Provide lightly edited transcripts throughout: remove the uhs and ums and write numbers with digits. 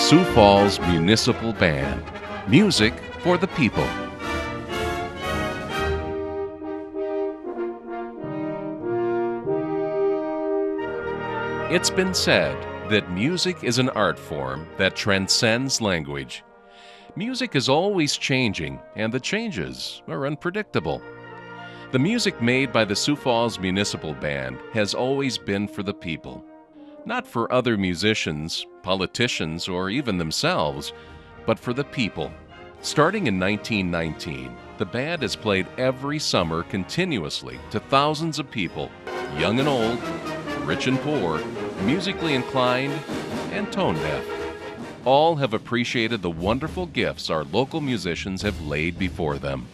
Sioux Falls Municipal Band. Music for the people. It's been said that music is an art form that transcends language. Music is always changing, and the changes are unpredictable. The music made by the Sioux Falls Municipal Band has always been for the people. Not for other musicians, politicians, or even themselves, but for the people. Starting in 1919, the band has played every summer continuously to thousands of people, young and old, rich and poor, musically inclined, and tone deaf. All have appreciated the wonderful gifts our local musicians have laid before them.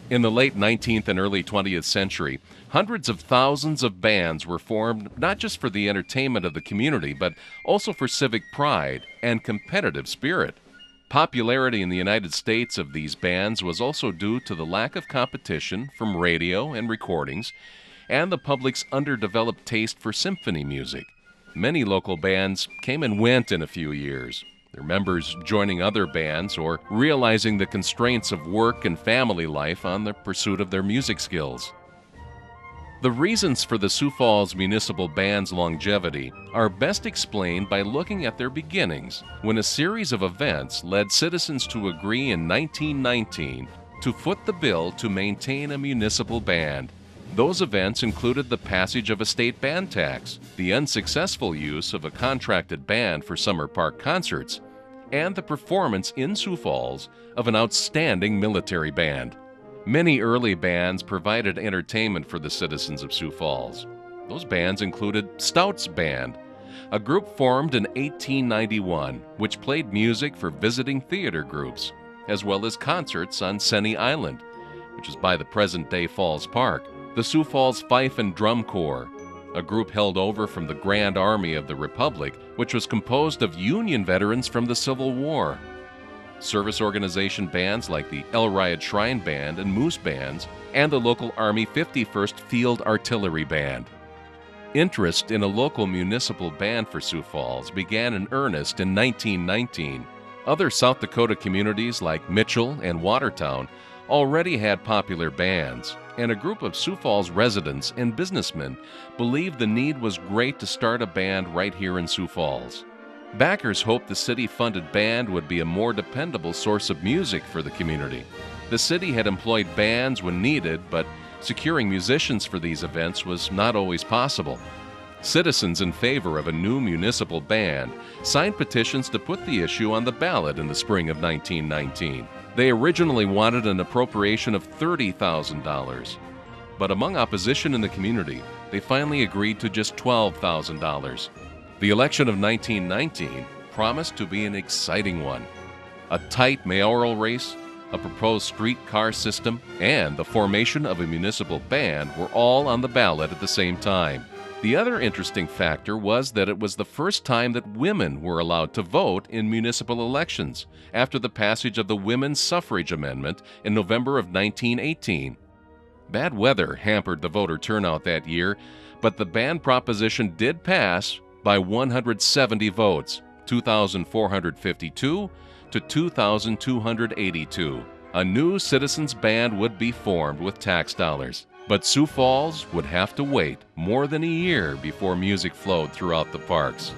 In the late 19th and early 20th century, hundreds of thousands of bands were formed not just for the entertainment of the community, but also for civic pride and competitive spirit. Popularity in the United States of these bands was also due to the lack of competition from radio and recordings, and the public's underdeveloped taste for symphony music. Many local bands came and went in a few years, their members joining other bands or realizing the constraints of work and family life on the pursuit of their music skills. The reasons for the Sioux Falls Municipal Band's longevity are best explained by looking at their beginnings, when a series of events led citizens to agree in 1919 to foot the bill to maintain a municipal band. Those events included the passage of a state band tax, the unsuccessful use of a contracted band for summer park concerts, and the performance in Sioux Falls of an outstanding military band. Many early bands provided entertainment for the citizens of Sioux Falls. Those bands included Stout's Band, a group formed in 1891 which played music for visiting theater groups, as well as concerts on Senny Island, which is by the present-day Falls Park. The Sioux Falls Fife and Drum Corps, a group held over from the Grand Army of the Republic, which was composed of Union veterans from the Civil War. Service organization bands like the Elride Shrine Band and Moose Bands, and the local Army 51st Field Artillery Band. Interest in a local municipal band for Sioux Falls began in earnest in 1919. Other South Dakota communities like Mitchell and Watertown already had popular bands, and a group of Sioux Falls residents and businessmen believed the need was great to start a band right here in Sioux Falls. Backers hoped the city-funded band would be a more dependable source of music for the community. The city had employed bands when needed, but securing musicians for these events was not always possible. Citizens in favor of a new municipal band signed petitions to put the issue on the ballot in the spring of 1919. They originally wanted an appropriation of $30,000, but among opposition in the community, they finally agreed to just $12,000. The election of 1919 promised to be an exciting one. A tight mayoral race, a proposed streetcar system, and the formation of a municipal band were all on the ballot at the same time. The other interesting factor was that it was the first time that women were allowed to vote in municipal elections after the passage of the Women's Suffrage Amendment in November of 1918. Bad weather hampered the voter turnout that year, but the band proposition did pass by 170 votes, 2,452 to 2,282. A new citizens band would be formed with tax dollars. But Sioux Falls would have to wait more than a year before music flowed throughout the parks.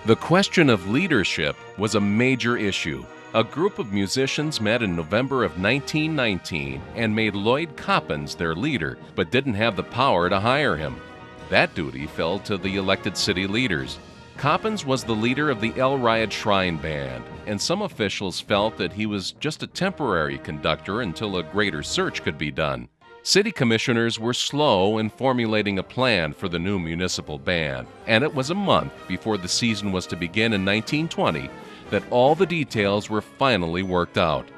The question of leadership was a major issue. A group of musicians met in November of 1919 and made Lloyd Coppins their leader, but didn't have the power to hire him. That duty fell to the elected city leaders. Coppins was the leader of the Elride Shrine Band, and some officials felt that he was just a temporary conductor until a greater search could be done. City commissioners were slow in formulating a plan for the new municipal band, and it was a month before the season was to begin in 1920 that all the details were finally worked out.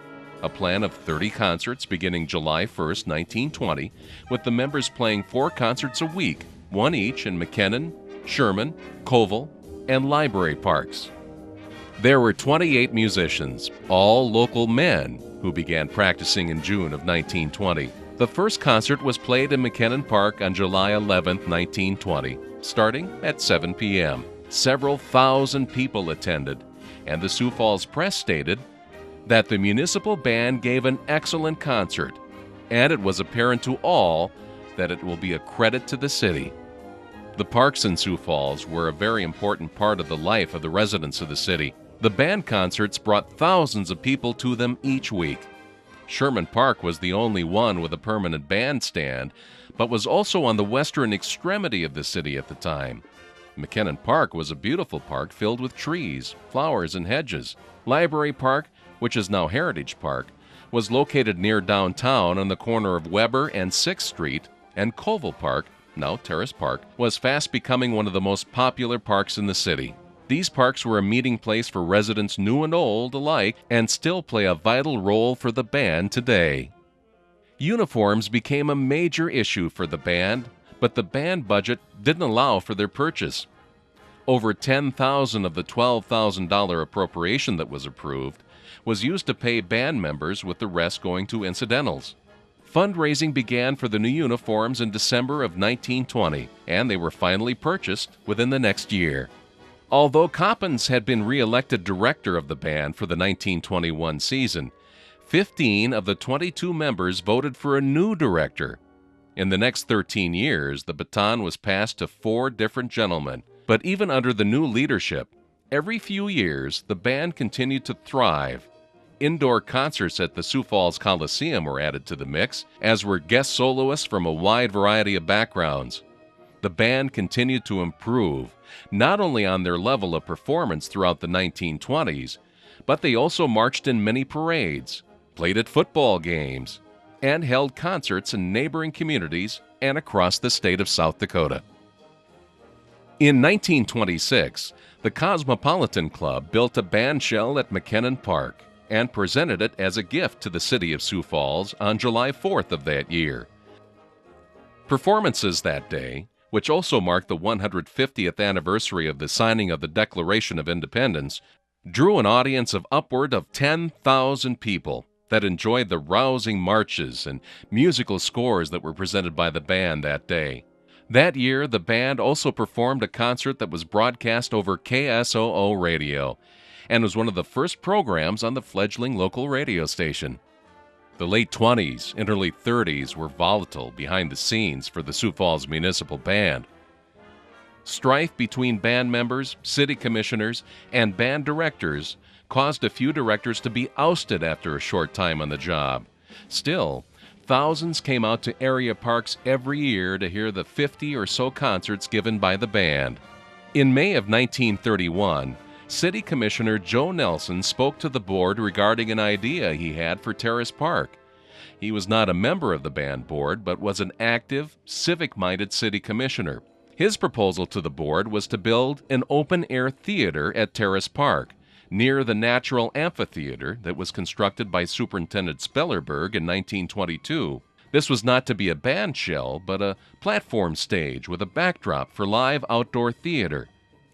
A plan of 30 concerts beginning July 1st, 1920, with the members playing 4 concerts a week, one each in McKinnon, Sherman, Colville, and Library Parks. There were 28 musicians, all local men, who began practicing in June of 1920. The first concert was played in McKinnon Park on July 11, 1920, starting at 7 p.m. Several thousand people attended, and the Sioux Falls Press stated that the municipal band gave an excellent concert, and it was apparent to all that it will be a credit to the city. The parks in Sioux Falls were a very important part of the life of the residents of the city. The band concerts brought thousands of people to them each week. Sherman Park was the only one with a permanent bandstand, but was also on the western extremity of the city at the time. McKinnon Park was a beautiful park filled with trees, flowers, and hedges. Library Park, which is now Heritage Park, was located near downtown on the corner of Weber and 6th Street, and Colville Park, now Terrace Park, was fast becoming one of the most popular parks in the city. These parks were a meeting place for residents new and old alike and still play a vital role for the band today. Uniforms became a major issue for the band, but the band budget didn't allow for their purchase. Over $10,000 of the $12,000 appropriation that was approved was used to pay band members, with the rest going to incidentals. Fundraising began for the new uniforms in December of 1920, and they were finally purchased within the next year. Although Coppins had been re-elected director of the band for the 1921 season, 15 of the 22 members voted for a new director. In the next 13 years, the baton was passed to 4 different gentlemen. But even under the new leadership, every few years, the band continued to thrive. Indoor concerts at the Sioux Falls Coliseum were added to the mix, as were guest soloists from a wide variety of backgrounds. The band continued to improve, not only on their level of performance throughout the 1920s, but they also marched in many parades, played at football games, and held concerts in neighboring communities and across the state of South Dakota. In 1926, the Cosmopolitan Club built a band shell at McKinnon Park and presented it as a gift to the city of Sioux Falls on July 4th of that year. Performances that day, which also marked the 150th anniversary of the signing of the Declaration of Independence, drew an audience of upward of 10,000 people that enjoyed the rousing marches and musical scores that were presented by the band that day. That year, the band also performed a concert that was broadcast over KSOO radio and was one of the first programs on the fledgling local radio station. The late 20s and early 30s were volatile behind the scenes for the Sioux Falls Municipal Band. Strife between band members, city commissioners, and band directors caused a few directors to be ousted after a short time on the job. Still, thousands came out to area parks every year to hear the 50 or so concerts given by the band. In May of 1931, City Commissioner Joe Nelson spoke to the board regarding an idea he had for Terrace Park. He was not a member of the band board, but was an active, civic-minded city commissioner. His proposal to the board was to build an open-air theater at Terrace Park, near the natural amphitheater that was constructed by Superintendent Spellerberg in 1922. This was not to be a band shell, but a platform stage with a backdrop for live outdoor theater.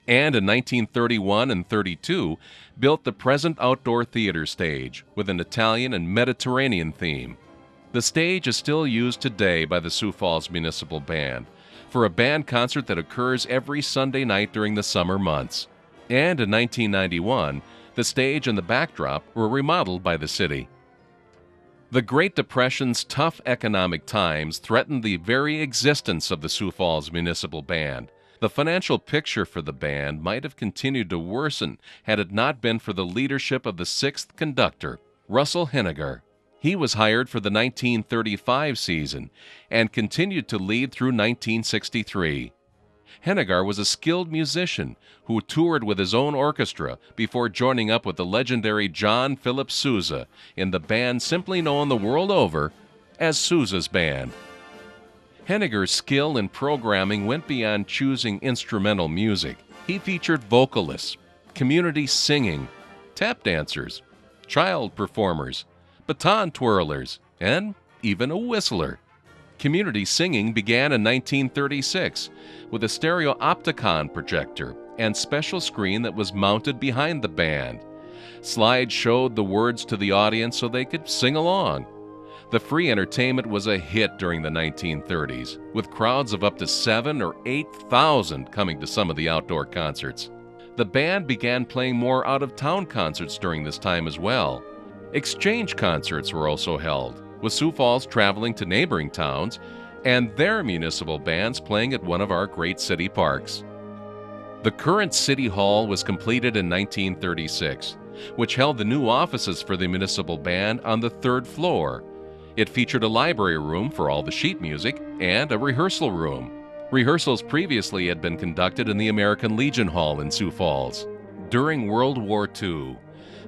And in 1931 and 32, built the present outdoor theater stage with an Italian and Mediterranean theme. The stage is still used today by the Sioux Falls Municipal Band for a band concert that occurs every Sunday night during the summer months. And in 1991, the stage and the backdrop were remodeled by the city. The Great Depression's tough economic times threatened the very existence of the Sioux Falls Municipal Band. The financial picture for the band might have continued to worsen had it not been for the leadership of the 6th conductor, Russell Henagar. He was hired for the 1935 season and continued to lead through 1963. Henagar was a skilled musician who toured with his own orchestra before joining up with the legendary John Philip Sousa in the band simply known the world over as Sousa's Band. Henagar's skill in programming went beyond choosing instrumental music. He featured vocalists, community singing, tap dancers, child performers, baton twirlers, and even a whistler. Community singing began in 1936 with a stereo opticon projector and special screen that was mounted behind the band. Slides showed the words to the audience so they could sing along. The free entertainment was a hit during the 1930s, with crowds of up to 7,000 or 8,000 coming to some of the outdoor concerts. The band began playing more out-of-town concerts during this time as well. Exchange concerts were also held, with Sioux Falls traveling to neighboring towns and their municipal bands playing at one of our great city parks. The current City Hall was completed in 1936, which held the new offices for the municipal band on the 3rd floor. It featured a library room for all the sheet music and a rehearsal room. Rehearsals previously had been conducted in the American Legion Hall in Sioux Falls. During World War II,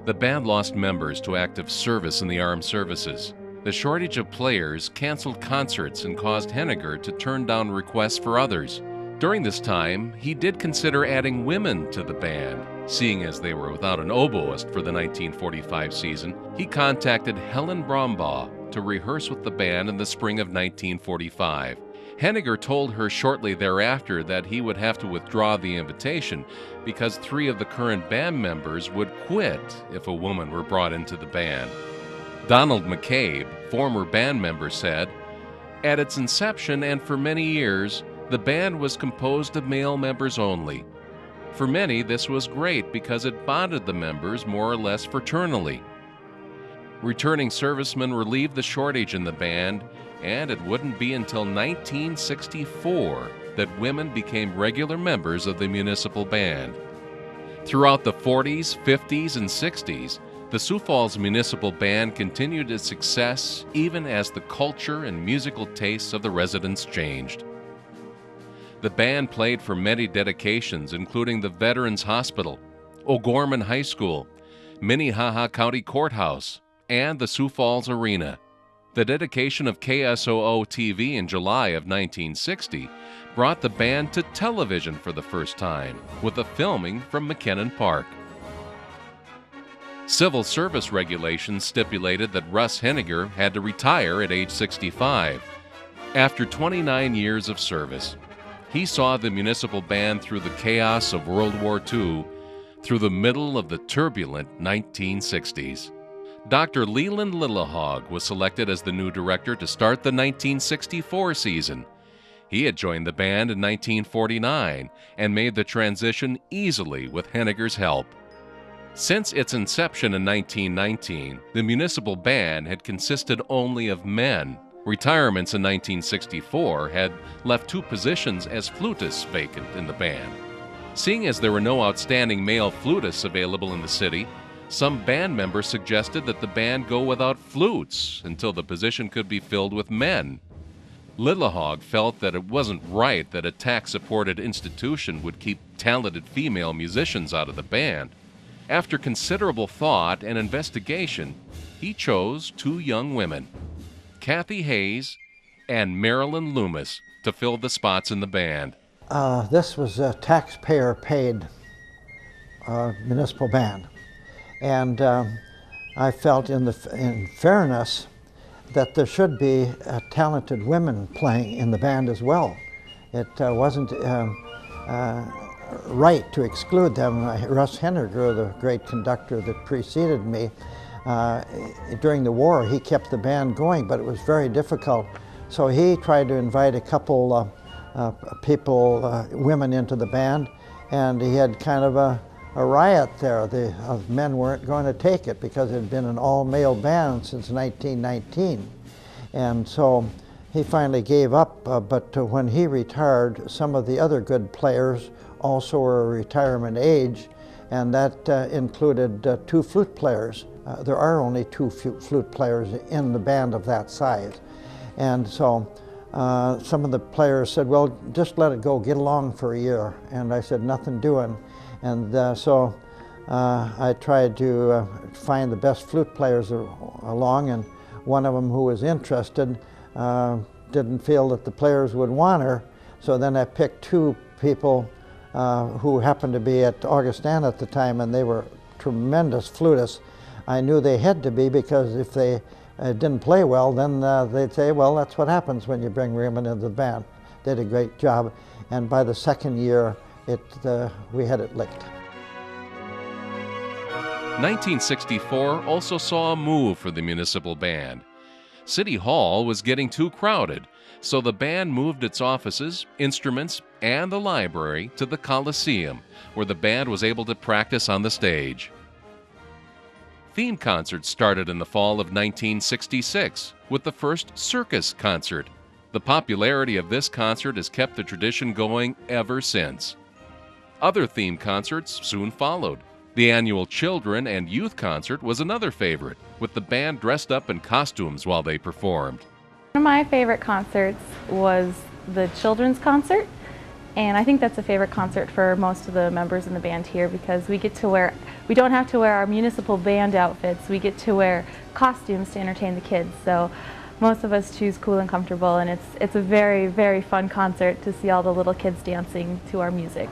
the band lost members to active service in the armed services. The shortage of players canceled concerts and caused Henagar to turn down requests for others. During this time, he did consider adding women to the band. Seeing as they were without an oboist for the 1945 season, he contacted Helen Brombaugh to rehearse with the band in the spring of 1945. Henagar told her shortly thereafter that he would have to withdraw the invitation because 3 of the current band members would quit if a woman were brought into the band. Donald McCabe, former band member, said, "At its inception and for many years, the band was composed of male members only. For many, this was great because it bonded the members more or less fraternally. Returning servicemen relieved the shortage in the band, and it wouldn't be until 1964 that women became regular members of the municipal band." Throughout the 40s, 50s, and 60s, the Sioux Falls Municipal Band continued its success even as the culture and musical tastes of the residents changed. The band played for many dedications, including the Veterans Hospital, O'Gorman High School, Minnehaha County Courthouse, and the Sioux Falls Arena. The dedication of KSOO-TV in July of 1960 brought the band to television for the first time, with a filming from McKinnon Park. Civil service regulations stipulated that Russ Henagar had to retire at age 65. After 29 years of service, he saw the municipal band through the chaos of World War II, through the middle of the turbulent 1960s. Dr. Leland Lillehog was selected as the new director to start the 1964 season. He had joined the band in 1949 and made the transition easily with Henagar's help. Since its inception in 1919, the municipal band had consisted only of men. Retirements in 1964 had left 2 positions as flutists vacant in the band. Seeing as there were no outstanding male flutists available in the city, some band members suggested that the band go without flutes until the position could be filled with men. Lillehog felt that it wasn't right that a tax-supported institution would keep talented female musicians out of the band. After considerable thought and investigation, he chose 2 young women, Kathy Hayes and Marilyn Loomis, to fill the spots in the band. This was a taxpayer-paid municipal band. And I felt in fairness that there should be talented women playing in the band as well. It wasn't right to exclude them. Russ Henagar, the great conductor that preceded me, during the war he kept the band going, but it was very difficult. So he tried to invite a couple women into the band, and he had kind of a riot there. The men weren't going to take it because it had been an all-male band since 1919. And so he finally gave up, but when he retired, some of the other good players also were retirement age, and that included 2 flute players. There are only 2 flute players in the band of that size. And so some of the players said, "Well, just let it go, get along for a year." And I said, "Nothing doing." And so I tried to find the best flute players along, and one of them who was interested didn't feel that the players would want her, so then I picked 2 people who happened to be at Augustana at the time, and they were tremendous flutists. I knew they had to be, because if they didn't play well, then they'd say, "Well, that's what happens when you bring women into the band." They did a great job, and by the second year, we had it licked. 1964 also saw a move for the municipal band. City Hall was getting too crowded, so the band moved its offices, instruments, and the library to the Coliseum, where the band was able to practice on the stage. Theme concerts started in the fall of 1966 with the first circus concert. The popularity of this concert has kept the tradition going ever since. Other theme concerts soon followed. The annual Children and Youth Concert was another favorite, with the band dressed up in costumes while they performed. One of my favorite concerts was the Children's Concert, and I think that's a favorite concert for most of the members in the band here because we don't have to wear our municipal band outfits, we get to wear costumes to entertain the kids. So most of us choose cool and comfortable, and it's a very, very fun concert to see all the little kids dancing to our music.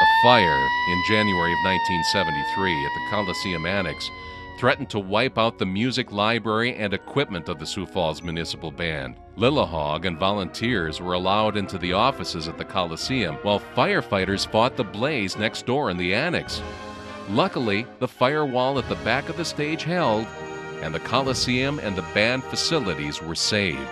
A fire in January of 1973 at the Coliseum Annex threatened to wipe out the music library and equipment of the Sioux Falls Municipal Band. Lillehog and volunteers were allowed into the offices at the Coliseum, while firefighters fought the blaze next door in the annex. Luckily, the firewall at the back of the stage held, and the Coliseum and the band facilities were saved.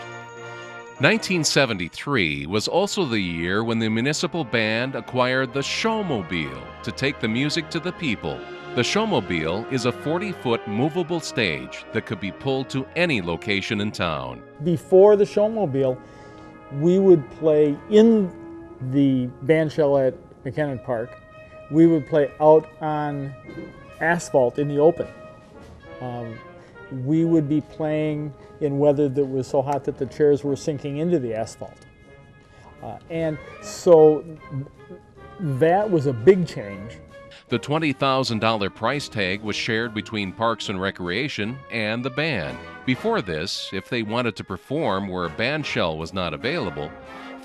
1973 was also the year when the municipal band acquired the Showmobile to take the music to the people. The Showmobile is a 40-foot movable stage that could be pulled to any location in town. Before the Showmobile, we would play in the band shell at McKinnon Park. We would play out on asphalt in the open. We would be playing in weather that was so hot that the chairs were sinking into the asphalt. And so that was a big change. The $20,000 price tag was shared between Parks and Recreation and the band. Before this, if they wanted to perform where a band shell was not available,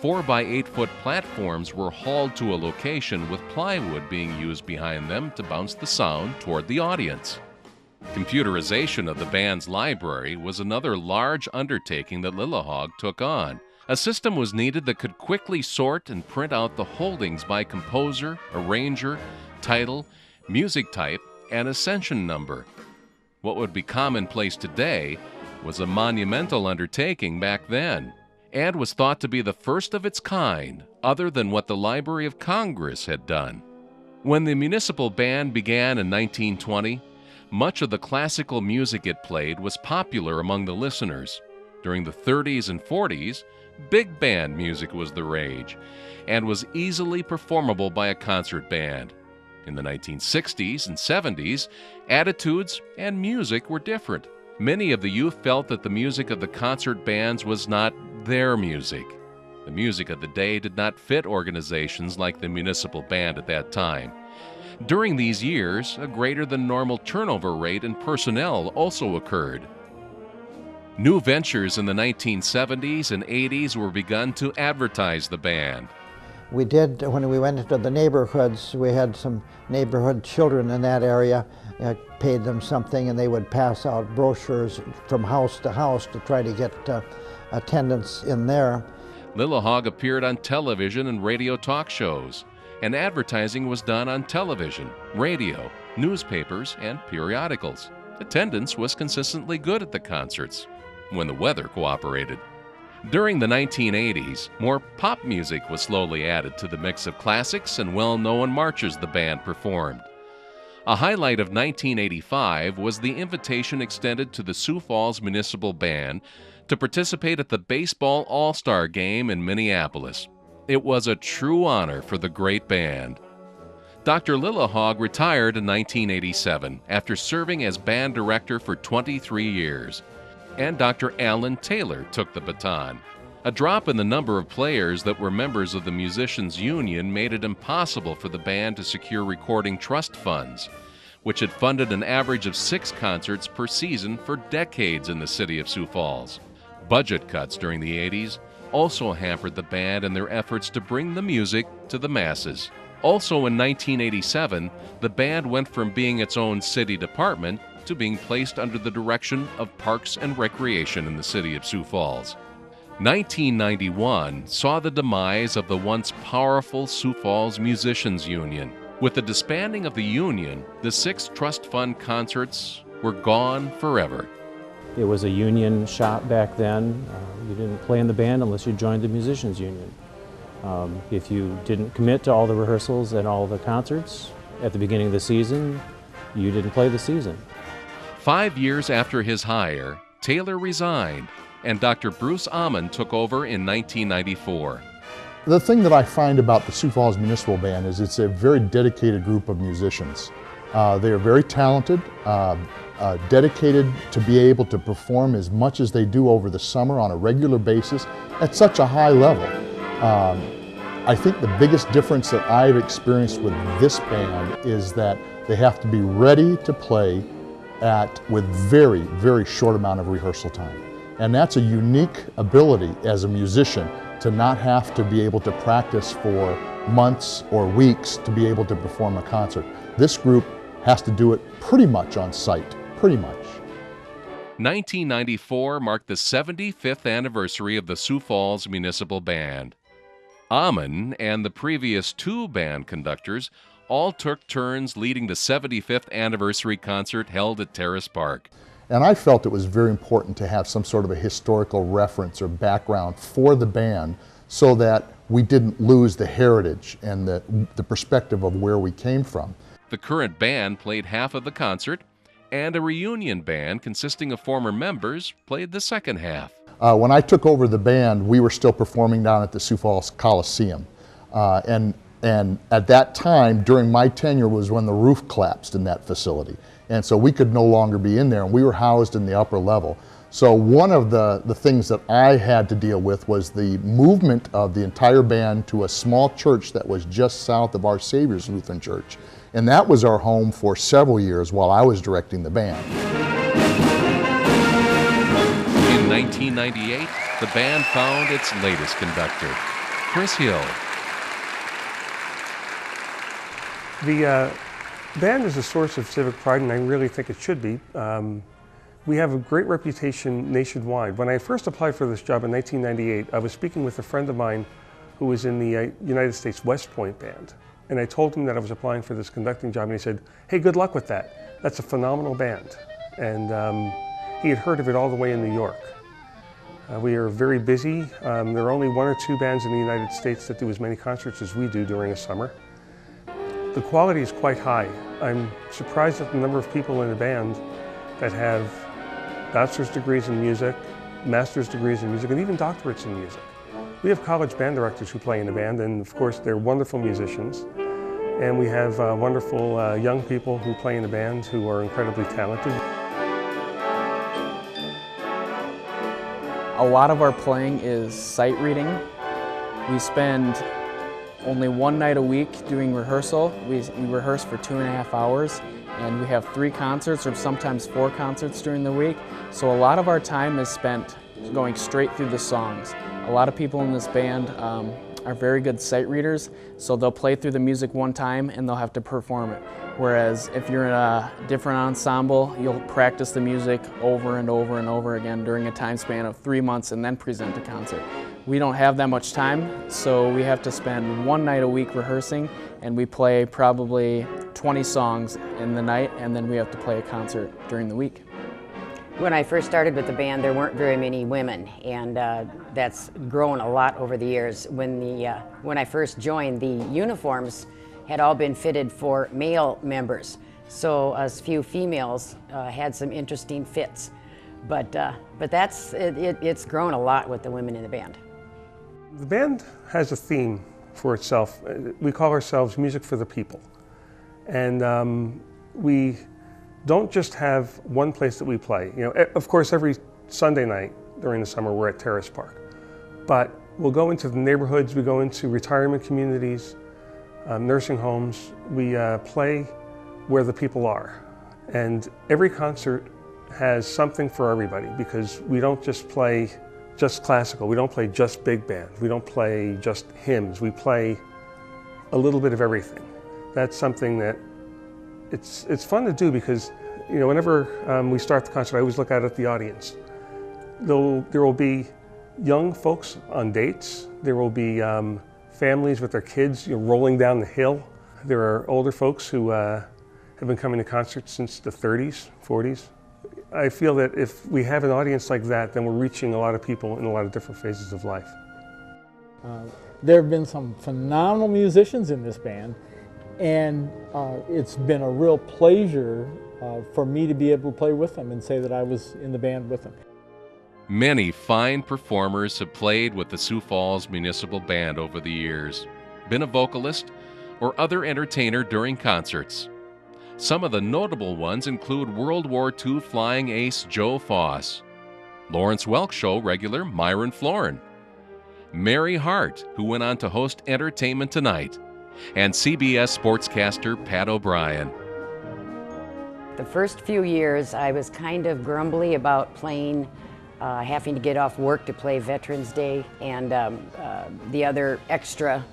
4 by 8 foot platforms were hauled to a location with plywood being used behind them to bounce the sound toward the audience. Computerization of the band's library was another large undertaking that Lillehog took on. A system was needed that could quickly sort and print out the holdings by composer, arranger, title, music type, and ascension number. What would be commonplace today was a monumental undertaking back then, and was thought to be the first of its kind, other than what the Library of Congress had done. When the municipal band began in 1920, much of the classical music it played was popular among the listeners. During the 30s and 40s, big band music was the rage, and was easily performable by a concert band. In the 1960s and 70s, attitudes and music were different. Many of the youth felt that the music of the concert bands was not their music. The music of the day did not fit organizations like the municipal band at that time. During these years, a greater than normal turnover rate in personnel also occurred. New ventures in the 1970s and 80s were begun to advertise the band. We did, when we went into the neighborhoods, we had some neighborhood children in that area, paid them something, and they would pass out brochures from house to house to try to get attendance in there. Lillehog appeared on television and radio talk shows, and advertising was done on television, radio, newspapers, and periodicals. Attendance was consistently good at the concerts, when the weather cooperated. During the 1980s, more pop music was slowly added to the mix of classics and well-known marches the band performed. A highlight of 1985 was the invitation extended to the Sioux Falls Municipal Band to participate at the Baseball All-Star Game in Minneapolis. It was a true honor for the great band. Dr. Lillehog retired in 1987 after serving as band director for 23 years. And Dr. Alan Taylor took the baton. A drop in the number of players that were members of the Musicians Union made it impossible for the band to secure recording trust funds, which had funded an average of 6 concerts per season for decades in the city of Sioux Falls. Budget cuts during the 80s also hampered the band in their efforts to bring the music to the masses. Also in 1987, the band went from being its own city department to being placed under the direction of Parks and Recreation in the city of Sioux Falls. 1991 saw the demise of the once powerful Sioux Falls Musicians Union. With the disbanding of the union, the 6 trust fund concerts were gone forever. It was a union shop back then. You didn't play in the band unless you joined the musicians union. If you didn't commit to all the rehearsals and all the concerts at the beginning of the season, you didn't play the season. 5 years after his hire, Taylor resigned, and Dr. Bruce Amon took over in 1994. The thing that I find about the Sioux Falls Municipal Band is it's a very dedicated group of musicians. They are very talented, dedicated to be able to perform as much as they do over the summer on a regular basis at such a high level. I think the biggest difference that I've experienced with this band is that they have to be ready to play with very, very short amount of rehearsal time. And that's a unique ability as a musician to not have to be able to practice for months or weeks to be able to perform a concert. This group has to do it pretty much on site, pretty much. 1994 marked the 75th anniversary of the Sioux Falls Municipal Band. Amon and the previous two band conductors all took turns leading the 75th anniversary concert held at Terrace Park. And I felt it was very important to have some sort of a historical reference or background for the band so that we didn't lose the heritage and the perspective of where we came from. The current band played half of the concert, and a reunion band consisting of former members played the second half. When I took over the band, we were still performing down at the Sioux Falls Coliseum. And at that time, during my tenure, was when the roof collapsed in that facility. And so we could no longer be in there, and we were housed in the upper level. So one of the things that I had to deal with was the movement of the entire band to a small church that was just south of Our Savior's Lutheran Church. And that was our home for several years while I was directing the band. In 1998, the band found its latest conductor, Chris Hill. The band is a source of civic pride, and I really think it should be. We have a great reputation nationwide. When I first applied for this job in 1998, I was speaking with a friend of mine who was in the United States West Point Band. And I told him that I was applying for this conducting job, and he said, "Hey, good luck with that. That's a phenomenal band." And he had heard of it all the way in New York. We are very busy. There are only one or two bands in the United States that do as many concerts as we do during the summer. The quality is quite high. I'm surprised at the number of people in the band that have bachelor's degrees in music, master's degrees in music, and even doctorates in music. We have college band directors who play in the band, and of course they're wonderful musicians. And we have wonderful young people who play in the band who are incredibly talented. A lot of our playing is sight reading. We spend only one night a week doing rehearsal. We rehearse for 2.5 hours, and we have 3 concerts or sometimes 4 concerts during the week. So a lot of our time is spent going straight through the songs. A lot of people in this band are very good sight readers, so they'll play through the music one time and they'll have to perform it. Whereas if you're in a different ensemble, you'll practice the music over and over and over again during a time span of 3 months and then present a concert. We don't have that much time, so we have to spend one night a week rehearsing, and we play probably 20 songs in the night, and then we have to play a concert during the week. When I first started with the band, there weren't very many women, and that's grown a lot over the years. When I first joined, the uniforms had all been fitted for male members, so us few females had some interesting fits. But it's grown a lot with the women in the band. The band has a theme for itself. We call ourselves Music for the People. And we don't just have one place that we play. You know, of course, every Sunday night during the summer, we're at Terrace Park. But we'll go into the neighborhoods, we go into retirement communities, nursing homes. We play where the people are. And every concert has something for everybody, because we don't just play just classical, we don't play just big band, we don't play just hymns, we play a little bit of everything. That's something that it's fun to do, because you know, whenever we start the concert, I always look out at the audience. There will be young folks on dates, there will be families with their kids, you know, rolling down the hill. There are older folks who have been coming to concerts since the 30s, 40s. I feel that if we have an audience like that, then we're reaching a lot of people in a lot of different phases of life. There have been some phenomenal musicians in this band, and it's been a real pleasure for me to be able to play with them and say that I was in the band with them. Many fine performers have played with the Sioux Falls Municipal Band over the years, been a vocalist or other entertainer during concerts. Some of the notable ones include World War II flying ace Joe Foss, Lawrence Welk Show regular Myron Florin, Mary Hart, who went on to host Entertainment Tonight, and CBS sportscaster Pat O'Brien. The first few years I was kind of grumbly about playing, having to get off work to play Veterans Day and the other extra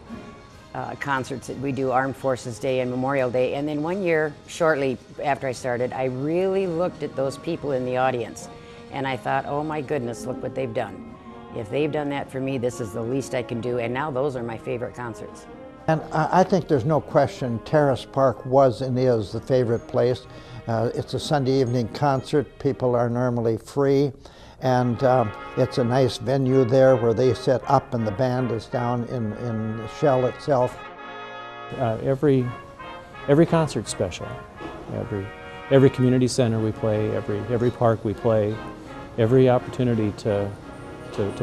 concerts that we do, Armed Forces Day and Memorial Day. And then one year, shortly after I started, I really looked at those people in the audience and I thought, oh my goodness, look what they've done. If they've done that for me, this is the least I can do, and now those are my favorite concerts. And I think there's no question Terrace Park was and is the favorite place. It's a Sunday evening concert. People are normally free. And it's a nice venue there where they set up and the band is down in the shell itself. Every concert's special. Every community center we play, every park we play, every opportunity to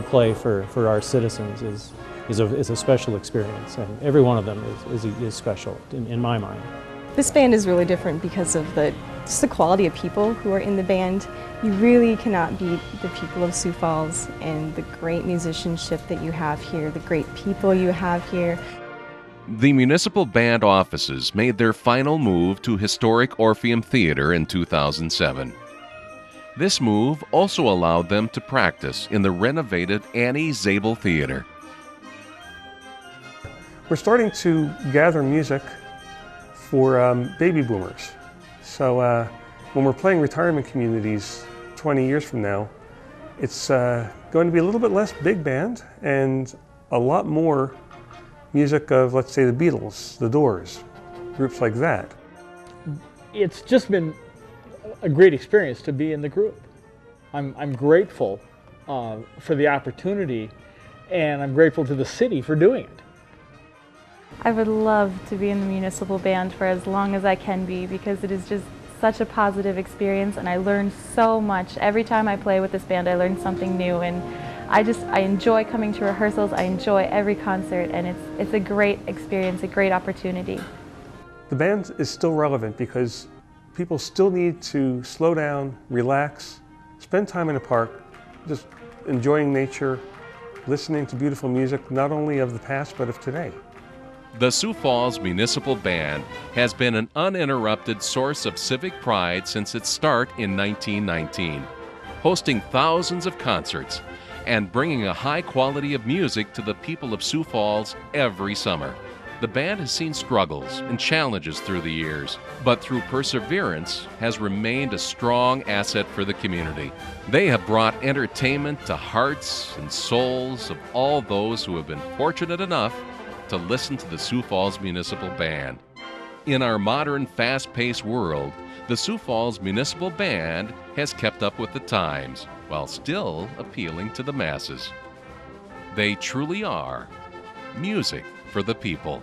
play for our citizens is a special experience, and every one of them is special in my mind. This band is really different because of just the quality of people who are in the band. You really cannot beat the people of Sioux Falls and the great musicianship that you have here, the great people you have here. The municipal band offices made their final move to historic Orpheum Theater in 2007. This move also allowed them to practice in the renovated Annie Zabel Theater. We're starting to gather music for baby boomers. So when we're playing retirement communities 20 years from now, it's going to be a little bit less big band and a lot more music of, let's say, the Beatles, the Doors, groups like that. It's just been a great experience to be in the group. I'm grateful for the opportunity, and I'm grateful to the city for doing it. I would love to be in the municipal band for as long as I can be, because it is just such a positive experience and I learn so much. Every time I play with this band I learn something new, and I enjoy coming to rehearsals. I enjoy every concert, and it's a great experience, a great opportunity. The band is still relevant because people still need to slow down, relax, spend time in a park, just enjoying nature, listening to beautiful music, not only of the past but of today. The Sioux Falls Municipal Band has been an uninterrupted source of civic pride since its start in 1919, hosting thousands of concerts and bringing a high quality of music to the people of Sioux Falls every summer. The band has seen struggles and challenges through the years, but through perseverance has remained a strong asset for the community. They have brought entertainment to hearts and souls of all those who have been fortunate enough to listen to the Sioux Falls Municipal Band. In our modern, fast-paced world, the Sioux Falls Municipal Band has kept up with the times while still appealing to the masses. They truly are music for the people.